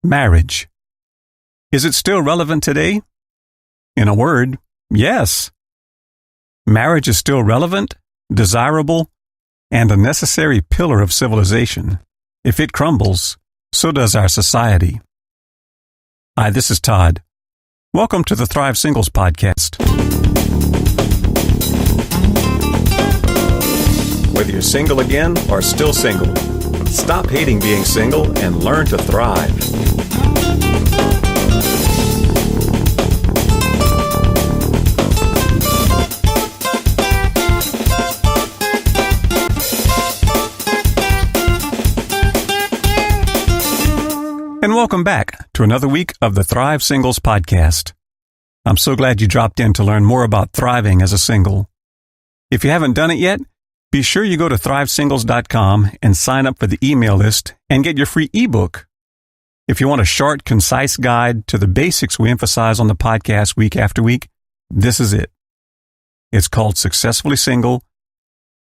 Marriage. Is it still relevant today? In a word, yes. Marriage is still relevant, desirable, and a necessary pillar of civilization. If it crumbles, so does our society. Hi, this is Todd. Welcome to the Thrive Singles Podcast. Whether you're single again or still single, stop hating being single and learn to thrive. And welcome back to another week of the Thrive Singles Podcast. I'm so glad you dropped in to learn more about thriving as a single. If you haven't done it yet, be sure you go to thrivesingles.com and sign up for the email list and get your free ebook. If you want a short, concise guide to the basics we emphasize on the podcast week after week, this is it. It's called Successfully Single,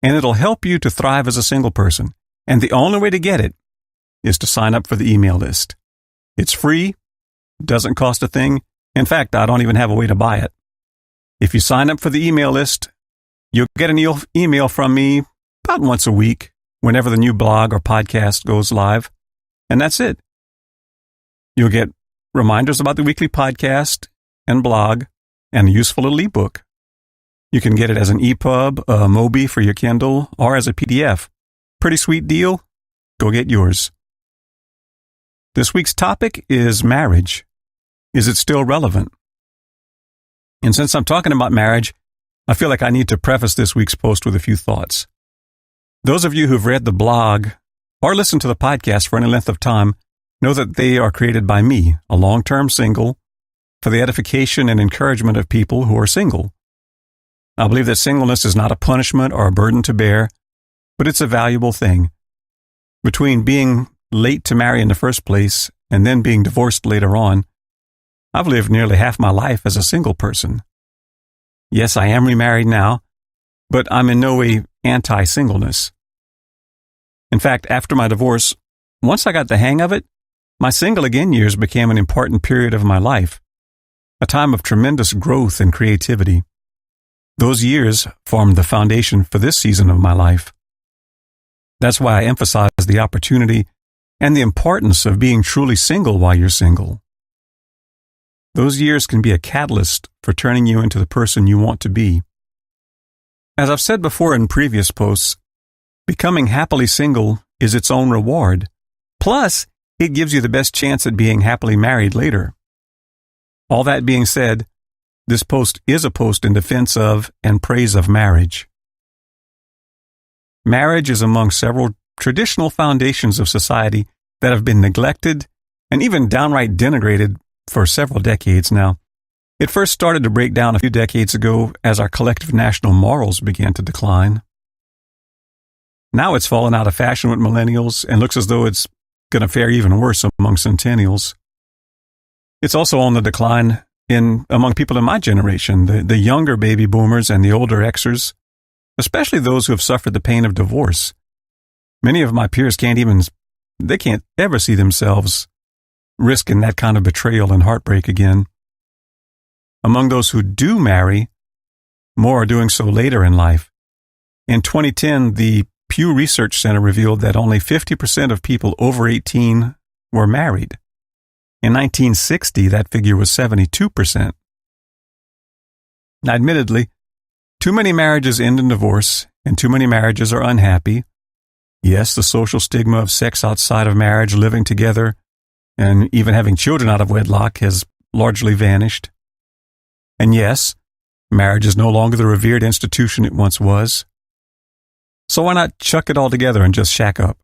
and it'll help you to thrive as a single person. And the only way to get it is to sign up for the email list. It's free, doesn't cost a thing. In fact, I don't even have a way to buy it. If you sign up for the email list, you'll get an email from me about once a week, whenever the new blog or podcast goes live, and that's it. You'll get reminders about the weekly podcast and blog and a useful little ebook. You can get it as an EPUB, a Mobi for your Kindle, or as a PDF. Pretty sweet deal. Go get yours. This week's topic is marriage. Is it still relevant? And since I'm talking about marriage, I feel like I need to preface this week's post with a few thoughts. Those of you who've read the blog or listened to the podcast for any length of time know that they are created by me, a long-term single, for the edification and encouragement of people who are single. I believe that singleness is not a punishment or a burden to bear, but it's a valuable thing. Between being late to marry in the first place and then being divorced later on, I've lived nearly half my life as a single person. Yes, I am remarried now, but I'm in no way anti-singleness. In fact, after my divorce, once I got the hang of it, my single again years became an important period of my life, a time of tremendous growth and creativity. Those years formed the foundation for this season of my life. That's why I emphasize the opportunity and the importance of being truly single while you're single. Those years can be a catalyst for turning you into the person you want to be. As I've said before in previous posts, becoming happily single is its own reward. Plus, it gives you the best chance at being happily married later. All that being said, this post is a post in defense of and praise of marriage. Marriage is among several traditional foundations of society that have been neglected and even downright denigrated for several decades now. It first started to break down a few decades ago as our collective national morals began to decline. Now it's fallen out of fashion with millennials and looks as though it's going to fare even worse among centennials. It's also on the decline among people in my generation, the younger baby boomers and the older Xers, especially those who have suffered the pain of divorce. Many of my peers can't ever see themselves risking that kind of betrayal and heartbreak again. Among those who do marry, more are doing so later in life. In 2010, the Pew Research Center revealed that only 50% of people over 18 were married. In 1960, that figure was 72%. Now, admittedly, too many marriages end in divorce, and too many marriages are unhappy. Yes, the social stigma of sex outside of marriage, living together, and even having children out of wedlock has largely vanished. And yes, marriage is no longer the revered institution it once was. So why not chuck it all together and just shack up?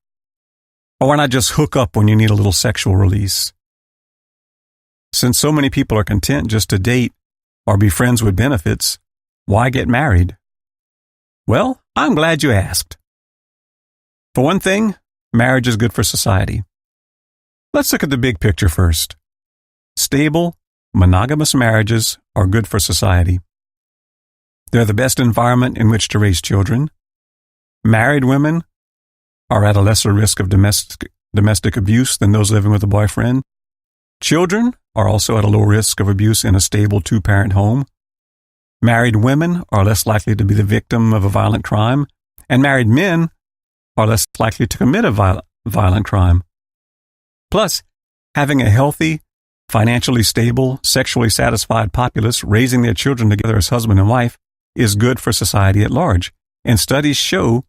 Or why not just hook up when you need a little sexual release? Since so many people are content just to date or be friends with benefits, why get married? Well, I'm glad you asked. For one thing, marriage is good for society. Let's look at the big picture first. Stable, monogamous marriages are good for society. They're the best environment in which to raise children. Married women are at a lesser risk of domestic abuse than those living with a boyfriend. Children are also at a low risk of abuse in a stable two-parent home. Married women are less likely to be the victim of a violent crime, and married men are less likely to commit a violent crime. Plus, having a healthy, financially stable, sexually satisfied populace raising their children together as husband and wife is good for society at large, and studies show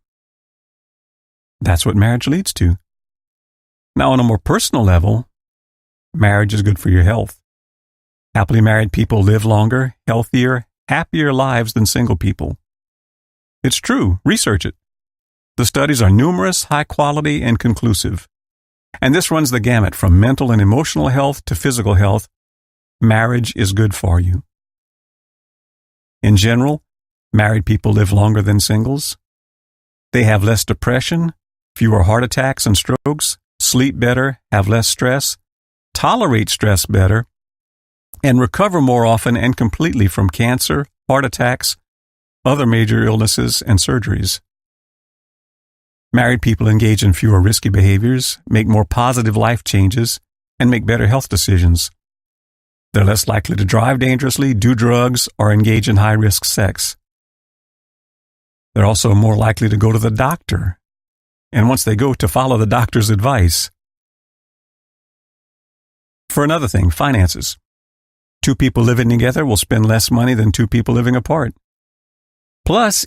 that's what marriage leads to. Now, on a more personal level, marriage is good for your health. Happily married people live longer, healthier, happier lives than single people. It's true. Research it. The studies are numerous, high quality, and conclusive. And this runs the gamut from mental and emotional health to physical health. Marriage is good for you. In general, married people live longer than singles. They have less depression, fewer heart attacks and strokes, sleep better, have less stress, tolerate stress better, and recover more often and completely from cancer, heart attacks, other major illnesses, and surgeries. Married people engage in fewer risky behaviors, make more positive life changes, and make better health decisions. They're less likely to drive dangerously, do drugs, or engage in high-risk sex. They're also more likely to go to the doctor, and once they go, to follow the doctor's advice. For another thing, finances. Two people living together will spend less money than two people living apart. Plus,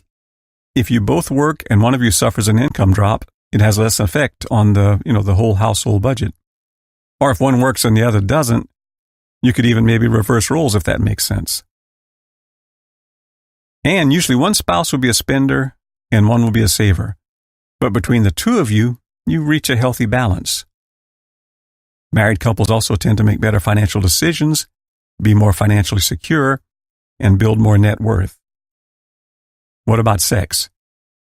if you both work and one of you suffers an income drop, it has less effect on the whole household budget. Or if one works and the other doesn't, you could even maybe reverse roles if that makes sense. And usually one spouse will be a spender and one will be a saver. But between the two of you, you reach a healthy balance. Married couples also tend to make better financial decisions, be more financially secure, and build more net worth. What about sex?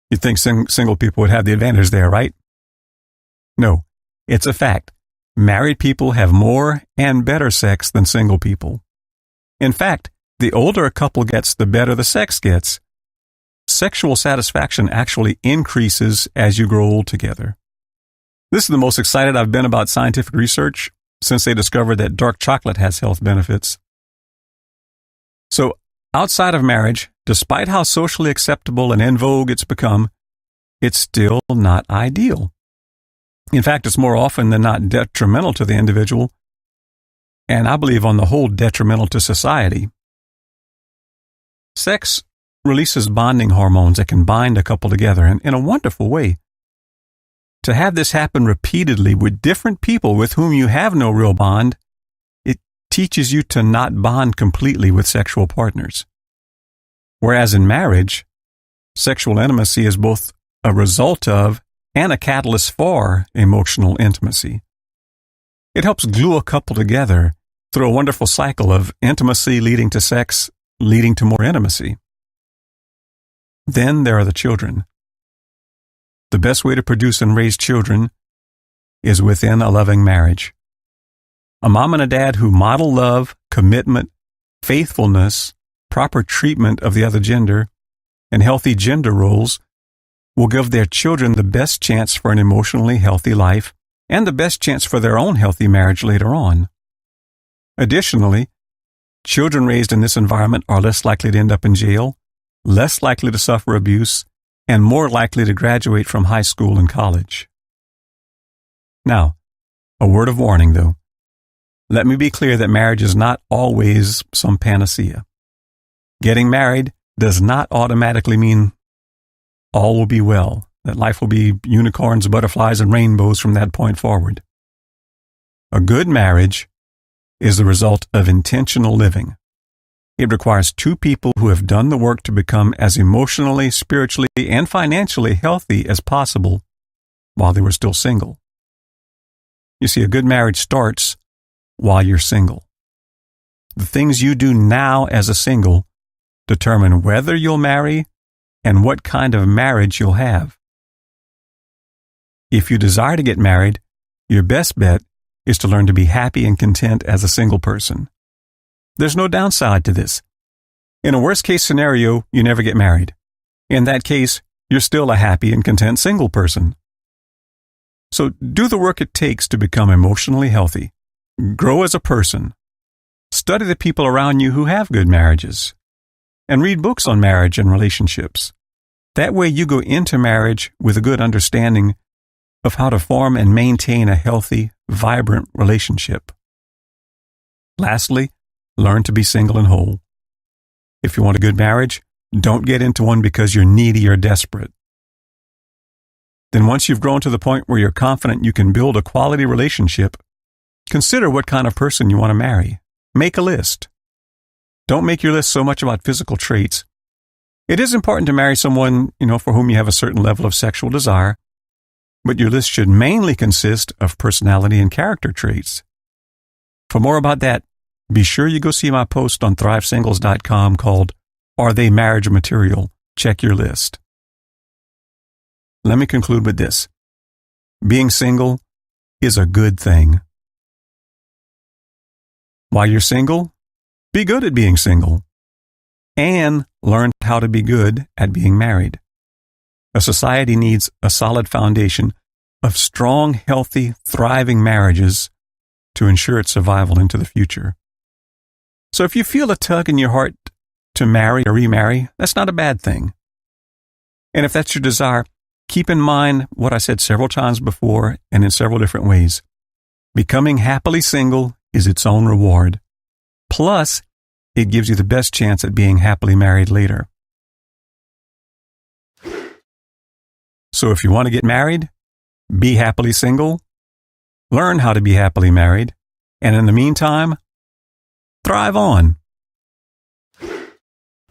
You'd think single people would have the advantage there, right? No, it's a fact. Married people have more and better sex than single people. In fact, the older a couple gets, the better the sex gets. Sexual satisfaction actually increases as you grow old together. This is the most excited I've been about scientific research since they discovered that dark chocolate has health benefits. So, outside of marriage, despite how socially acceptable and en vogue it's become, it's still not ideal. In fact, it's more often than not detrimental to the individual, and I believe on the whole detrimental to society. Sex releases bonding hormones that can bind a couple together in a wonderful way. To have this happen repeatedly with different people with whom you have no real bond, it teaches you to not bond completely with sexual partners. Whereas in marriage, sexual intimacy is both a result of and a catalyst for emotional intimacy. It helps glue a couple together through a wonderful cycle of intimacy leading to sex, leading to more intimacy. Then there are the children. The best way to produce and raise children is within a loving marriage. A mom and a dad who model love, commitment, faithfulness, proper treatment of the other gender, and healthy gender roles will give their children the best chance for an emotionally healthy life and the best chance for their own healthy marriage later on. Additionally, children raised in this environment are less likely to end up in jail, less likely to suffer abuse, and more likely to graduate from high school and college. Now, a word of warning though. Let me be clear that marriage is not always some panacea. Getting married does not automatically mean all will be well, that life will be unicorns, butterflies, and rainbows from that point forward. A good marriage is the result of intentional living. It requires two people who have done the work to become as emotionally, spiritually, and financially healthy as possible while they were still single. You see, a good marriage starts while you're single. The things you do now as a single determine whether you'll marry and what kind of marriage you'll have. If you desire to get married, your best bet is to learn to be happy and content as a single person. There's no downside to this. In a worst-case scenario, you never get married. In that case, you're still a happy and content single person. So do the work it takes to become emotionally healthy. Grow as a person. Study the people around you who have good marriages. And read books on marriage and relationships. That way you go into marriage with a good understanding of how to form and maintain a healthy, vibrant relationship. Lastly, learn to be single and whole. If you want a good marriage, don't get into one because you're needy or desperate. Then once you've grown to the point where you're confident you can build a quality relationship, consider what kind of person you want to marry. Make a list. Don't make your list so much about physical traits. It is important to marry someone, for whom you have a certain level of sexual desire, but your list should mainly consist of personality and character traits. For more about that, be sure you go see my post on thrivesingles.com called Are They Marriage Material? Check your list. Let me conclude with this. Being single is a good thing. While you're single, be good at being single. And learn how to be good at being married. A society needs a solid foundation of strong, healthy, thriving marriages to ensure its survival into the future. So if you feel a tug in your heart to marry or remarry, that's not a bad thing. And if that's your desire, keep in mind what I said several times before and in several different ways. Becoming happily single is its own reward. Plus, it gives you the best chance at being happily married later. So if you want to get married, be happily single, learn how to be happily married, and in the meantime, thrive on.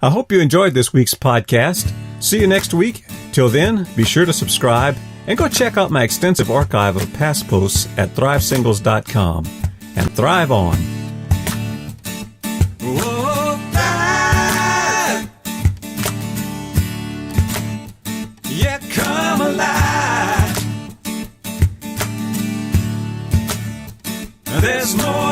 I hope you enjoyed this week's podcast. See you next week. Till then, be sure to subscribe and go check out my extensive archive of past posts at thrivesingles.com. And thrive on. Whoa, thrive. Yeah, come alive. There's more